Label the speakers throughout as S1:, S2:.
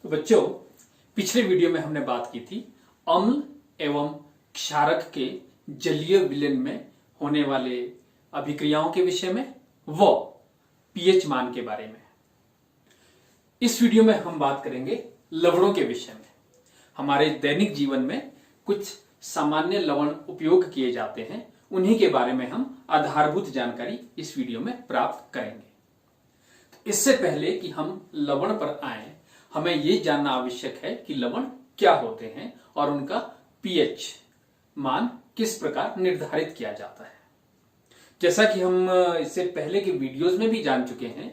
S1: तो बच्चों, पिछले वीडियो में हमने बात की थी अम्ल एवं क्षारक के जलीय विलयन में होने वाले अभिक्रियाओं के विषय में व पीएच मान के बारे में। इस वीडियो में हम बात करेंगे लवणों के विषय में। हमारे दैनिक जीवन में कुछ सामान्य लवण उपयोग किए जाते हैं, उन्हीं के बारे में हम आधारभूत जानकारी इस वीडियो में प्राप्त करेंगे। इससे पहले कि हम लवण पर आए, हमें यह जानना आवश्यक है कि लवण क्या होते हैं और उनका पीएच मान किस प्रकार निर्धारित किया जाता है। जैसा कि हम इससे पहले के वीडियोस में भी जान चुके हैं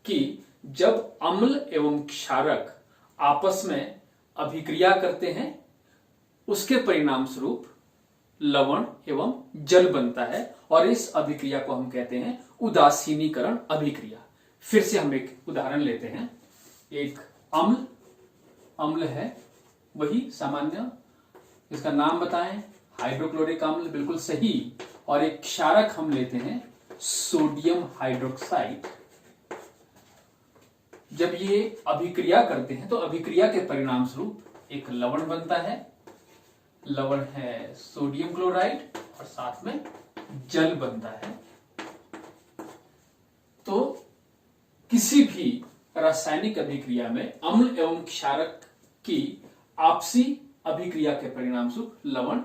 S1: कि जब अम्ल एवं क्षारक आपस में अभिक्रिया करते हैं, उसके परिणाम स्वरूप लवण एवं जल बनता है और इस अभिक्रिया को हम कहते हैं उदासीनीकरण अभिक्रिया। फिर से हम एक उदाहरण लेते हैं। एक अम्ल है, वही सामान्य, इसका नाम बताएं, हाइड्रोक्लोरिक अम्ल, बिल्कुल सही। और एक क्षारक हम लेते हैं सोडियम हाइड्रोक्साइड। जब ये अभिक्रिया करते हैं तो अभिक्रिया के परिणाम स्वरूप एक लवण बनता है। लवण है सोडियम क्लोराइड और साथ में जल बनता है। तो किसी भी रासायनिक अभिक्रिया में अम्ल एवं क्षारक की आपसी अभिक्रिया के परिणाम स्वरूप लवण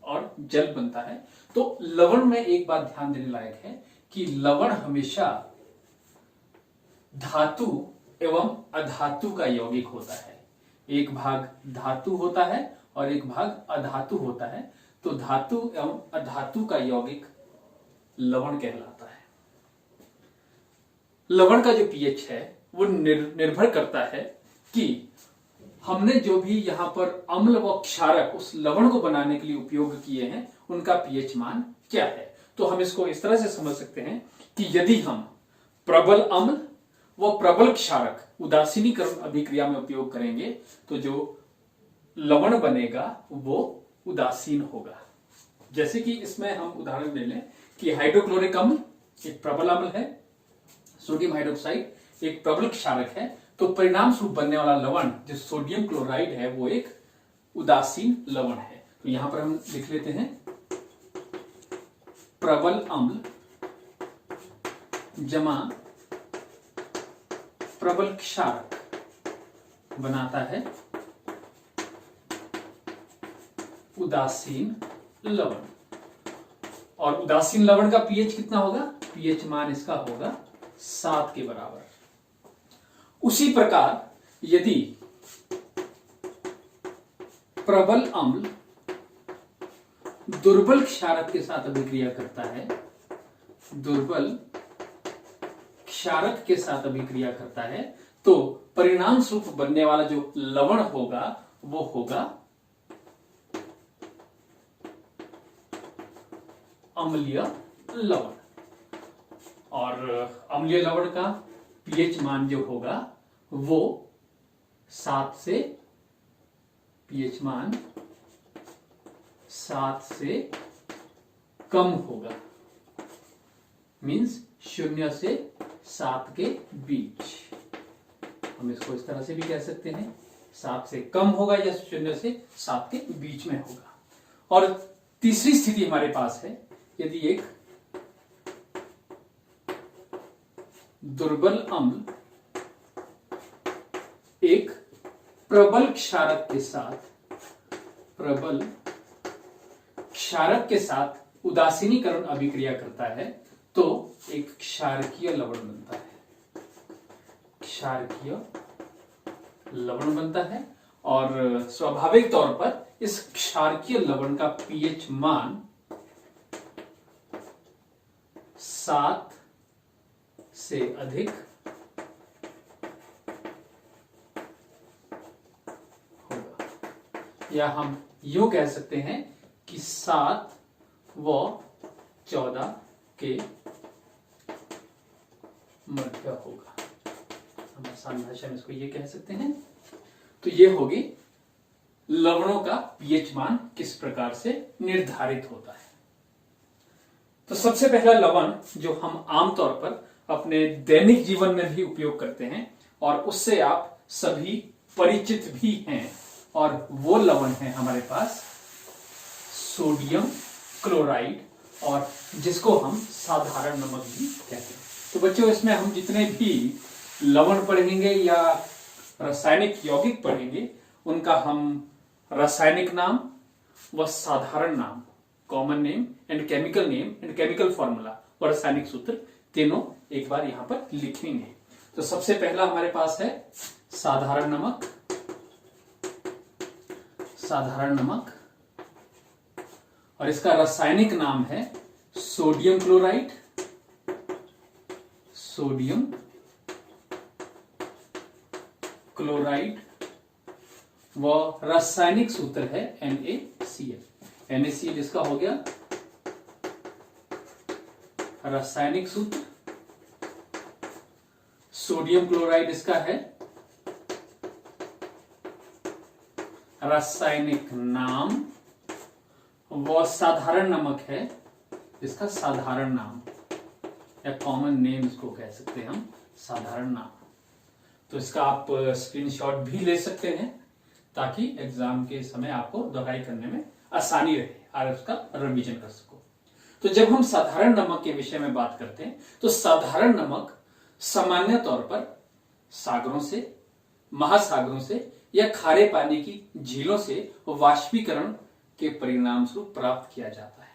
S1: और जल बनता है। तो लवण में एक बात ध्यान देने लायक है कि लवण हमेशा धातु एवं अधातु का यौगिक होता है। एक भाग धातु होता है और एक भाग अधातु होता है। तो धातु एवं अधातु का यौगिक लवण कहलाता है। लवण का जो पीएच है वो निर्भर करता है कि हमने जो भी यहां पर अम्ल व क्षारक उस लवण को बनाने के लिए उपयोग किए हैं, उनका पीएच मान क्या है। तो हम इसको इस तरह से समझ सकते हैं कि यदि हम प्रबल अम्ल व प्रबल क्षारक उदासीनीकरण अभिक्रिया में उपयोग करेंगे तो जो लवण बनेगा वो उदासीन होगा। जैसे कि इसमें हम उदाहरण ले लें कि हाइड्रोक्लोरिक अम्ल एक प्रबल अम्ल है, सोडियम हाइड्रोक्साइड एक प्रबल क्षारक है, तो परिणाम स्वरूप बनने वाला लवण जो सोडियम क्लोराइड है वो एक उदासीन लवण है। तो यहां पर हम लिख लेते हैं प्रबल अम्ल जमा प्रबल क्षारक बनाता है उदासीन लवण। और उदासीन लवण का पीएच कितना होगा? पीएच मान इसका होगा 7 के बराबर। उसी प्रकार यदि प्रबल अम्ल दुर्बल क्षारक के साथ अभिक्रिया करता है, दुर्बल क्षारक के साथ अभिक्रिया करता है, तो परिणाम स्वरूप बनने वाला जो लवण होगा वो होगा अम्लीय लवण। और अम्लीय लवण का पीएच मान जो होगा वो 7 से, पीएच मान 7 से कम होगा। मींस 0 से 7 के बीच। हम इसको इस तरह से भी कह सकते हैं, 7 से कम होगा या 0 से 7 के बीच में होगा। और तीसरी स्थिति हमारे पास है, यदि एक दुर्बल अम्ल एक प्रबल क्षारक के साथ उदासीनीकरण अभिक्रिया करता है, तो एक क्षारकीय लवण बनता है। क्षारकीय लवण बनता है और स्वाभाविक तौर पर इस क्षारकीय लवण का पीएच मान 7 से अधिक होगा। या हम यूं कह सकते हैं कि 7 व 14 के मध्य होगा। हम आसान भाषा में इसको ये कह सकते हैं। तो ये होगी लवणों का पीएच मान किस प्रकार से निर्धारित होता है। तो सबसे पहला लवण जो हम आमतौर पर अपने दैनिक जीवन में भी उपयोग करते हैं और उससे आप सभी परिचित भी हैं, और वो लवण है हमारे पास सोडियम क्लोराइड, और जिसको हम साधारण नमक भी कहते हैं। तो बच्चों, इसमें हम जितने भी लवण पढ़ेंगे या रासायनिक यौगिक पढ़ेंगे, उनका हम रासायनिक नाम व साधारण नाम, common name and chemical name and chemical formula और रासायनिक सूत्र, तीनों एक बार यहां पर लिखेंगे। तो सबसे पहला हमारे पास है साधारण नमक। साधारण नमक, और इसका रासायनिक नाम है सोडियम क्लोराइड। सोडियम क्लोराइड, व रासायनिक सूत्र है NaCl। NaCl इसका हो गया रासायनिक सूत्र। सोडियम क्लोराइड इसका है रासायनिक नाम, वो साधारण नमक है इसका साधारण नाम या कॉमन नेम इसको कह सकते हैं हम, साधारण नाम। तो इसका आप स्क्रीनशॉट भी ले सकते हैं ताकि एग्जाम के समय आपको दोहराई करने में आसानी रहे और उसका रिवीजन कर सको। तो जब हम साधारण नमक के विषय में बात करते हैं तो साधारण नमक सामान्य तौर पर सागरों से, महासागरों से या खारे पानी की झीलों से वाष्पीकरण के परिणाम स्वरूप प्राप्त किया जाता है।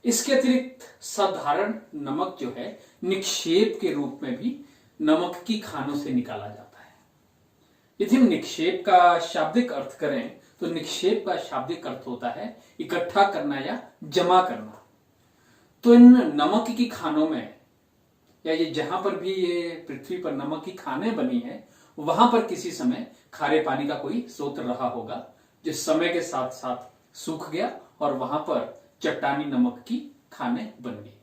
S1: इसके अतिरिक्त साधारण नमक जो है निक्षेप के रूप में भी नमक की खानों से निकाला जाता है। यदि हम निक्षेप का शाब्दिक अर्थ करें तो निक्षेप का शाब्दिक अर्थ होता है इकट्ठा करना या जमा करना। तो इन नमक की खानों में, या ये जहां पर भी ये पृथ्वी पर नमक की खानें बनी है, वहां पर किसी समय खारे पानी का कोई स्रोत रहा होगा जो समय के साथ साथ सूख गया और वहां पर चट्टानी नमक की खानें बन गई।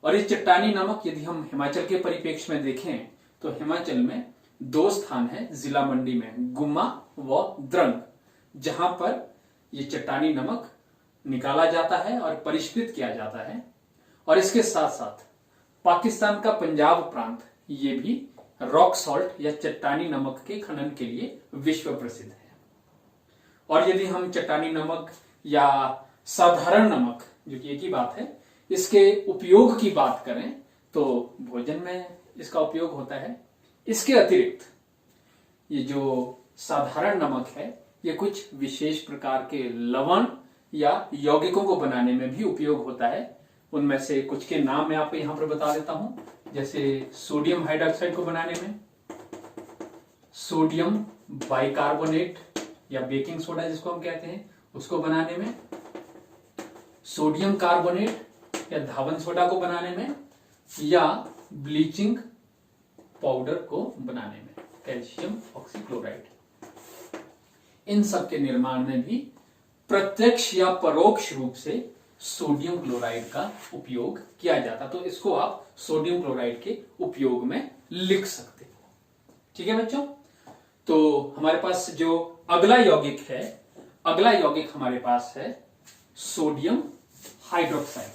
S1: और ये चट्टानी नमक यदि हम हिमाचल के परिप्रेक्ष्य में देखें तो हिमाचल में दो स्थान है जिला मंडी में, गुम्मा व द्रंग, जहां पर ये चट्टानी नमक निकाला जाता है और परिष्कृत किया जाता है। और इसके साथ साथ पाकिस्तान का पंजाब प्रांत ये भी रॉक सॉल्ट या चट्टानी नमक के खनन के लिए विश्व प्रसिद्ध है। और यदि हम चट्टानी नमक या साधारण नमक, जो कि एक ही बात है, इसके उपयोग की बात करें तो भोजन में इसका उपयोग होता है। इसके अतिरिक्त ये जो साधारण नमक है ये कुछ विशेष प्रकार के लवण या यौगिकों को बनाने में भी उपयोग होता है। उनमें से कुछ के नाम मैं आपको यहां पर बता देता हूं, जैसे सोडियम हाइड्रोक्साइड को बनाने में, सोडियम बाइकार्बोनेट या बेकिंग सोडा जिसको हम कहते हैं उसको बनाने में, सोडियम कार्बोनेट या धावन सोडा को बनाने में, या ब्लीचिंग पाउडर को बनाने में, कैल्शियम ऑक्सीक्लोराइड। इन सब के निर्माण में भी प्रत्यक्ष या परोक्ष रूप से सोडियम क्लोराइड का उपयोग किया जाता। तो इसको आप सोडियम क्लोराइड के उपयोग में लिख सकते हो। ठीक है बच्चों, तो हमारे पास जो अगला यौगिक है, अगला यौगिक हमारे पास है सोडियम हाइड्रोक्साइड।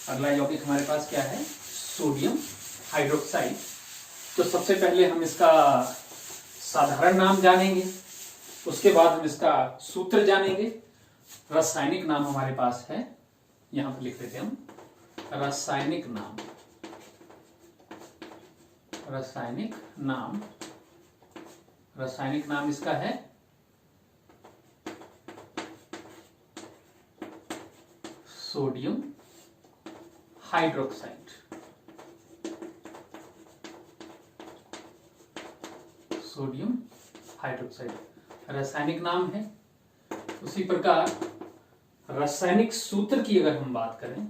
S1: अगला यौगिक हमारे पास क्या है? Sodium hydroxide. तो सबसे पहले हम इसका साधारण नाम जानेंगे, उसके बाद हम इसका सूत्र जानेंगे। रासायनिक नाम हमारे पास है, यहां पर लिख देते हम रासायनिक नाम। रासायनिक नाम, रासायनिक नाम इसका है सोडियम हाइड्रोक्साइड। सोडियम हाइड्रोक्साइड रासायनिक नाम है। उसी प्रकार रासायनिक सूत्र की अगर हम बात करें,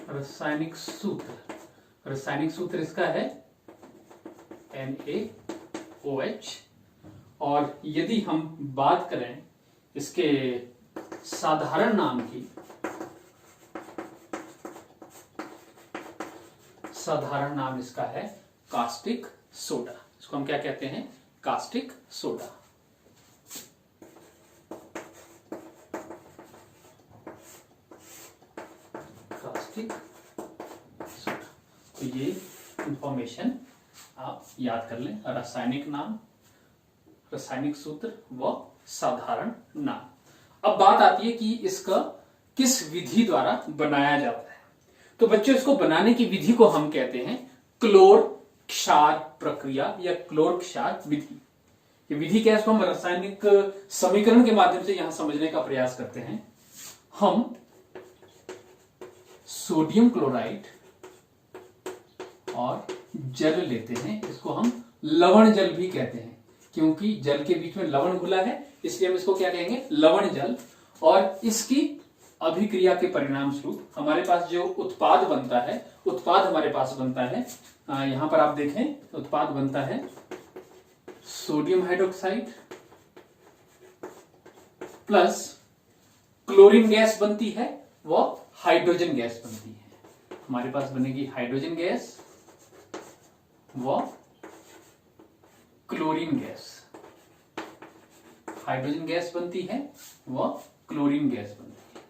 S1: रासायनिक सूत्र इसका है NaOH। और यदि हम बात करें इसके साधारण नाम की, साधारण नाम इसका है कास्टिक सोडा। इसको हम क्या कहते हैं? Caustic soda. कास्टिक तो ये इंफॉर्मेशन आप याद कर लें, रासायनिक नाम, रासायनिक सूत्र व साधारण नाम। अब बात आती है कि इसका किस विधि द्वारा बनाया जाता है। तो बच्चों, इसको बनाने की विधि को हम कहते हैं क्लोर क्षार प्रक्रिया या क्लोर क्षार विधि। ये विधि क्या है, इसको हम रासायनिक समीकरण के माध्यम से यहां समझने का प्रयास करते हैं। हम सोडियम क्लोराइड और जल लेते हैं, इसको हम लवण जल भी कहते हैं, क्योंकि जल के बीच में लवण घुला है, इसलिए हम इसको क्या कहेंगे, लवण जल। और इसकी अभिक्रिया के परिणाम स्वरूप हमारे पास जो उत्पाद बनता है, उत्पाद हमारे पास बनता है, यहां पर आप देखें उत्पाद बनता है sodium hydroxide plus chlorine gas बनती है व हाइड्रोजन गैस बनती है। हमारे पास बनेगी हाइड्रोजन गैस व क्लोरीन गैस, हाइड्रोजन गैस बनती है व क्लोरीन गैस बनती है।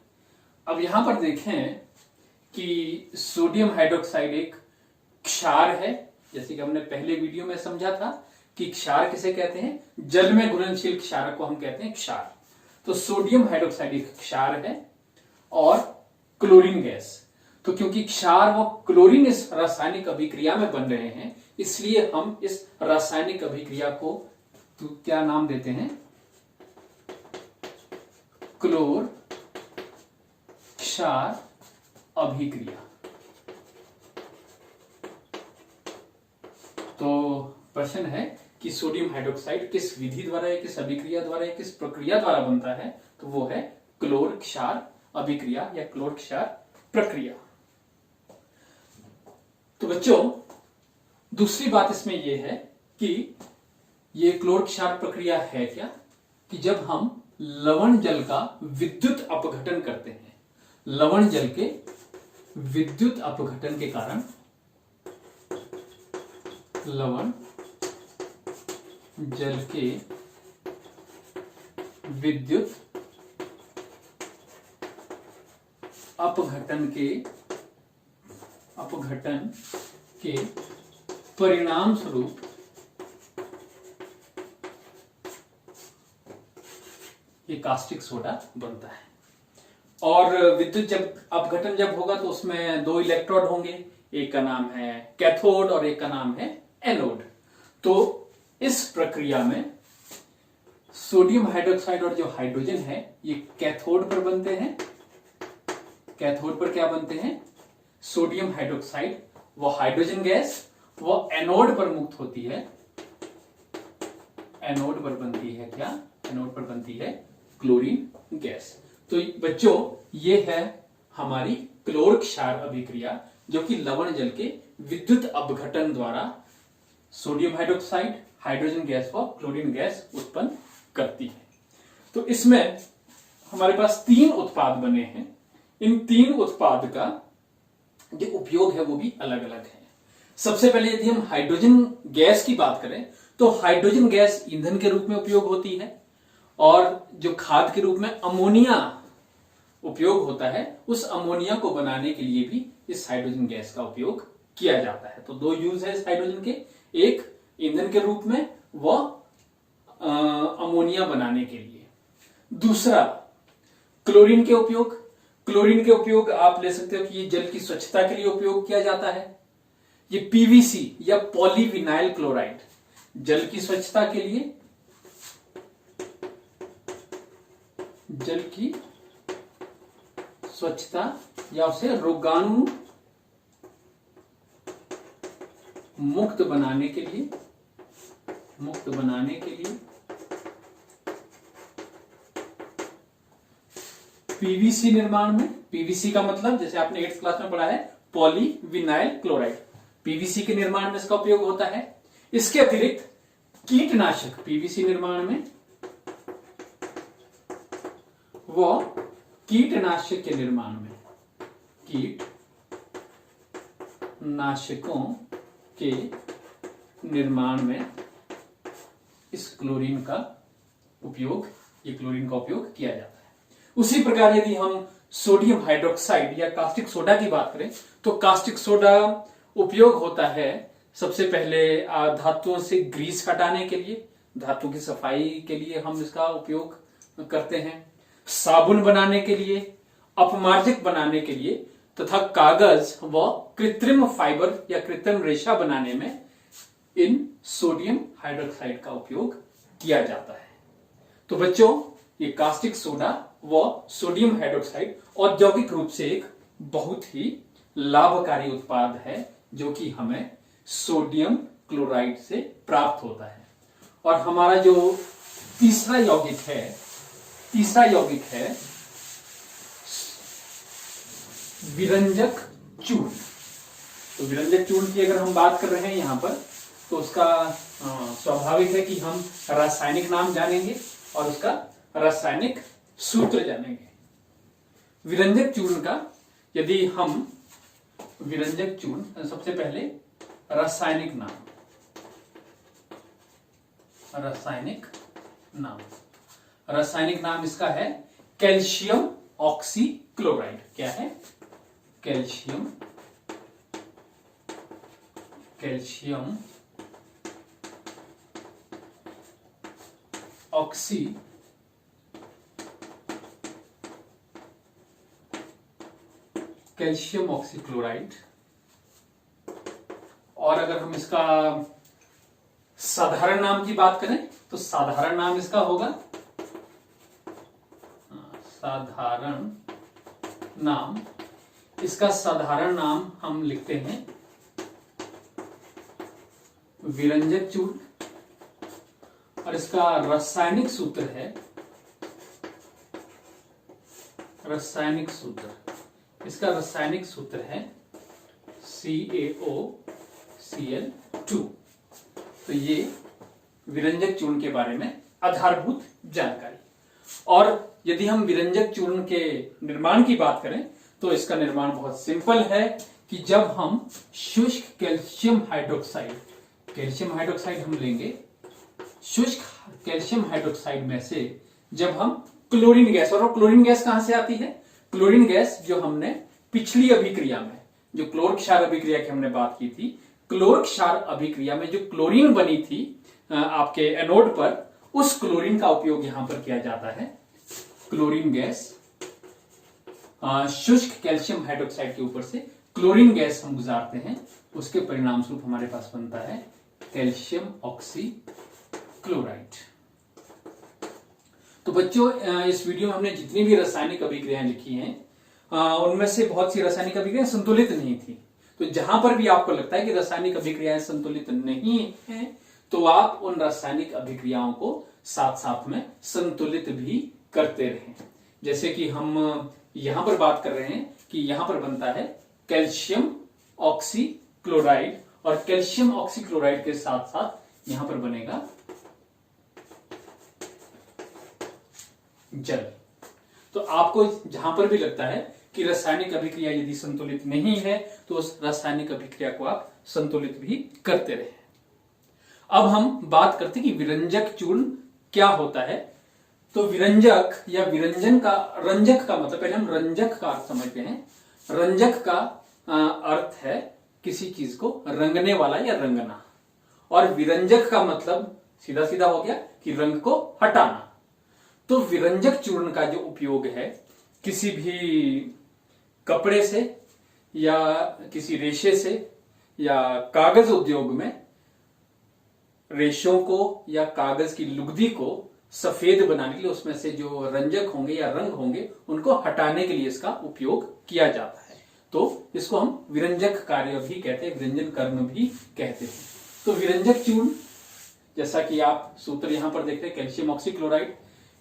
S1: अब यहां पर देखें कि सोडियम हाइड्रोक्साइड एक क्षार है, जैसे कि हमने पहले वीडियो में समझा था कि क्षार किसे कहते हैं, जल में घुलनशील क्षारक को हम कहते हैं क्षार। तो सोडियम हाइड्रोक्साइड एक क्षार है और क्लोरीन गैस, तो क्योंकि क्षार व क्लोरीन इस रासायनिक अभिक्रिया में बन रहे हैं, इसलिए हम इस रासायनिक अभिक्रिया को तो क्या नाम देते हैं, क्लोर क्षार अभिक्रिया। तो प्रश्न है कि सोडियम हाइड्रोक्साइड किस विधि द्वारा या किस अभिक्रिया द्वारा या किस प्रक्रिया द्वारा बनता है, तो वो है क्लोर क्षार अभिक्रिया या क्लोर क्षार प्रक्रिया। तो बच्चों, दूसरी बात इसमें यह है कि ये क्लोर क्षार प्रक्रिया है क्या, कि जब हम लवण जल का विद्युत अपघटन करते हैं, लवण जल के विद्युत अपघटन के कारण लवण जल के विद्युत अपघटन के परिणाम स्वरूप ये कास्टिक सोडा बनता है। और विद्युत जब अपघटन जब होगा तो उसमें दो इलेक्ट्रोड होंगे, एक का नाम है कैथोड और एक का नाम है एनोड। तो इस प्रक्रिया में सोडियम हाइड्रोक्साइड और जो हाइड्रोजन है ये कैथोड पर बनते हैं। कैथोड पर क्या बनते हैं, सोडियम हाइड्रोक्साइड वो हाइड्रोजन गैस, वो एनोड पर मुक्त होती है। एनोड पर बनती है क्या, एनोड पर बनती है क्लोरीन गैस। तो बच्चों, ये है हमारी क्लोर क्षार अभिक्रिया, जो कि लवण जल के विद्युत अपघटन द्वारा सोडियम हाइड्रोक्साइड, हाइड्रोजन गैस व क्लोरीन गैस उत्पन्न करती है। तो इसमें हमारे पास 3 उत्पाद बने हैं। इन 3 उत्पाद का जो उपयोग है वो भी अलग अलग है। सबसे पहले यदि हम हाइड्रोजन गैस की बात करें तो हाइड्रोजन गैस ईंधन के रूप में उपयोग होती है, और जो खाद के रूप में अमोनिया उपयोग होता है, उस अमोनिया को बनाने के लिए भी इस हाइड्रोजन गैस का उपयोग किया जाता है। तो 2 यूज है इस हाइड्रोजन के, एक ईंधन के रूप में व अमोनिया बनाने के लिए। दूसरा क्लोरीन के उपयोग। क्लोरीन के उपयोग आप ले सकते हो कि ये जल की स्वच्छता के लिए उपयोग किया जाता है। ये पीवीसी या पॉलीविनाइल क्लोराइड जल की स्वच्छता के लिए, जल की स्वच्छता या उसे रोगाणु मुक्त बनाने के लिए, पीवीसी निर्माण में, पीवीसी का मतलब जैसे आपने 8th क्लास में पढ़ा है पॉलीविनाइल क्लोराइड, पीवीसी के निर्माण में इसका उपयोग होता है। इसके अतिरिक्त कीटनाशक पीवीसी निर्माण में व कीटनाशक के निर्माण में, कीटनाशकों के निर्माण में इस क्लोरीन का उपयोग, ये क्लोरीन का उपयोग किया जाता है। उसी प्रकार यदि हम सोडियम हाइड्रोक्साइड या कास्टिक सोडा की बात करें तो कास्टिक सोडा उपयोग होता है सबसे पहले धातुओं से ग्रीस हटाने के लिए, धातु की सफाई के लिए हम इसका उपयोग करते हैं, साबुन बनाने के लिए, अपमार्जक बनाने के लिए तथा कागज व कृत्रिम फाइबर या कृत्रिम रेशा बनाने में इन सोडियम हाइड्रोक्साइड का उपयोग किया जाता है। तो बच्चों, ये कास्टिक सोडा व सोडियम हाइड्रोक्साइड औद्योगिक रूप से एक बहुत ही लाभकारी उत्पाद है जो कि हमें सोडियम क्लोराइड से प्राप्त होता है। और हमारा जो तीसरा यौगिक है विरंजक चूर्ण। तो विरंजक चूर्ण की अगर हम बात कर रहे हैं यहां पर, तो उसका स्वाभाविक है कि हम रासायनिक नाम जानेंगे और उसका रासायनिक सूत्र जानेंगे। विरंजक चूर्ण का यदि हम विरंजक चूर्ण, सबसे पहले रासायनिक नाम इसका है कैल्शियम ऑक्सीक्लोराइड। क्या है? Calcium oxychloride. और अगर हम इसका साधारण नाम की बात करें तो साधारण नाम इसका होगा, इसका साधारण नाम हम लिखते हैं विरंजक चूर्ण। और इसका रासायनिक सूत्र है CaOCl2। तो ये विरंजक चूर्ण के बारे में आधारभूत जानकारी। और यदि हम विरंजक चूर्ण के निर्माण की बात करें तो इसका निर्माण बहुत सिंपल है कि जब हम शुष्क कैल्शियम हाइड्रोक्साइड हम लेंगे, शुष्क कैल्शियम हाइड्रोक्साइड में से जब हम क्लोरीन गैस, और क्लोरीन गैस कहां से आती है? क्लोरीन गैस जो हमने पिछली अभिक्रिया में, जो क्लोर क्षार अभिक्रिया की हमने बात की थी, क्लोर क्षार अभिक्रिया में जो क्लोरीन बनी थी आपके एनोड पर, उस क्लोरीन का उपयोग यहां पर किया जाता है। क्लोरीन गैस, शुष्क कैल्शियम हाइड्रोक्साइड के ऊपर से क्लोरीन गैस हम गुजारते हैं, उसके परिणाम स्वरूप हमारे पास बनता है कैल्शियम ऑक्सीक्लोराइड। तो बच्चों, इस वीडियो में हमने जितनी भी रासायनिक अभिक्रियाएं लिखी हैं उनमें से बहुत सी रासायनिक अभिक्रियाएं संतुलित नहीं थी। तो जहां पर भी आपको लगता है कि रासायनिक अभिक्रियाएं संतुलित नहीं है, तो आप उन रासायनिक अभिक्रियाओं को साथ साथ में संतुलित भी करते रहें। जैसे कि हम यहां पर बात कर रहे हैं कि यहां पर बनता है कैल्शियम ऑक्सीक्लोराइड, और कैल्शियम ऑक्सीक्लोराइड के साथ साथ यहां पर बनेगा जल। तो आपको जहां पर भी लगता है कि रासायनिक अभिक्रिया यदि संतुलित नहीं है, तो उस रासायनिक अभिक्रिया को आप संतुलित भी करते रहे। अब हम बात करते हैं कि विरंजक चूर्ण क्या होता है। तो विरंजक या विरंजन का, रंजक का मतलब, पहले हम रंजक का अर्थ समझते हैं। रंजक का अर्थ है किसी चीज को रंगने वाला या रंगना, और विरंजक का मतलब सीधा सीधा हो गया कि रंग को हटाना। तो विरंजक चूर्ण का जो उपयोग है, किसी भी कपड़े से या किसी रेशे से या कागज उद्योग में रेशों को या कागज की लुगदी को सफेद बनाने के लिए, उसमें से जो रंजक होंगे या रंग होंगे उनको हटाने के लिए इसका उपयोग किया जाता है। तो इसको हम विरंजक कार्य भी कहते हैं, विरंजन कर्म भी कहते हैं। तो विरंजक चूर्ण, जैसा कि आप सूत्र यहां पर देख रहे हैं, कैल्शियम ऑक्सीक्लोराइड,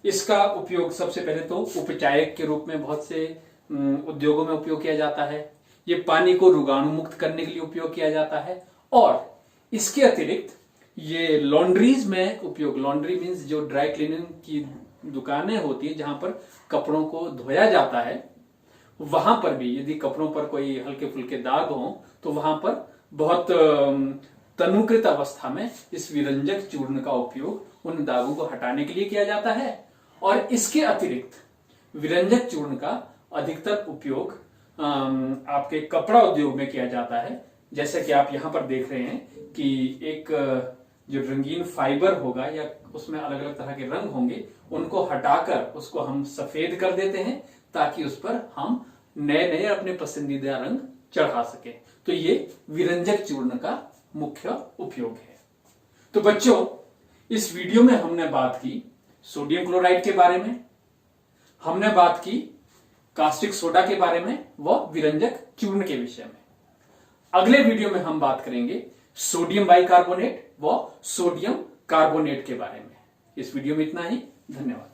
S1: इसका उपयोग सबसे पहले तो उपचायक के रूप में बहुत से उद्योगों में उपयोग किया जाता है। ये पानी को रोगाणु मुक्त करने के लिए उपयोग किया जाता है। और इसके अतिरिक्त ये लॉन्ड्रीज में उपयोग, लॉन्ड्री मीन्स जो ड्राई क्लीनिंग की दुकानें होती है जहां पर कपड़ों को धोया जाता है, वहां पर भी यदि कपड़ों पर कोई हल्के फुल्के दाग हो तो वहां पर बहुत तनुकृत अवस्था में इस विरंजक चूर्ण का उपयोग उन दागों को हटाने के लिए किया जाता है। और इसके अतिरिक्त विरंजक चूर्ण का अधिकतर उपयोग आपके कपड़ा उद्योग में किया जाता है, जैसे कि आप यहां पर देख रहे हैं कि एक जो रंगीन फाइबर होगा या उसमें अलग अलग तरह के रंग होंगे, उनको हटाकर उसको हम सफेद कर देते हैं ताकि उस पर हम नए नए अपने पसंदीदा रंग चढ़ा सके। तो ये विरंजक चूर्ण का मुख्य उपयोग है। तो बच्चों, इस वीडियो में हमने बात की सोडियम क्लोराइड के बारे में, हमने बात की कास्टिक सोडा के बारे में व विरंजक चूर्ण के विषय में। अगले वीडियो में हम बात करेंगे सोडियम बाइकार्बोनेट व सोडियम कार्बोनेट के बारे में। इस वीडियो में इतना ही। धन्यवाद।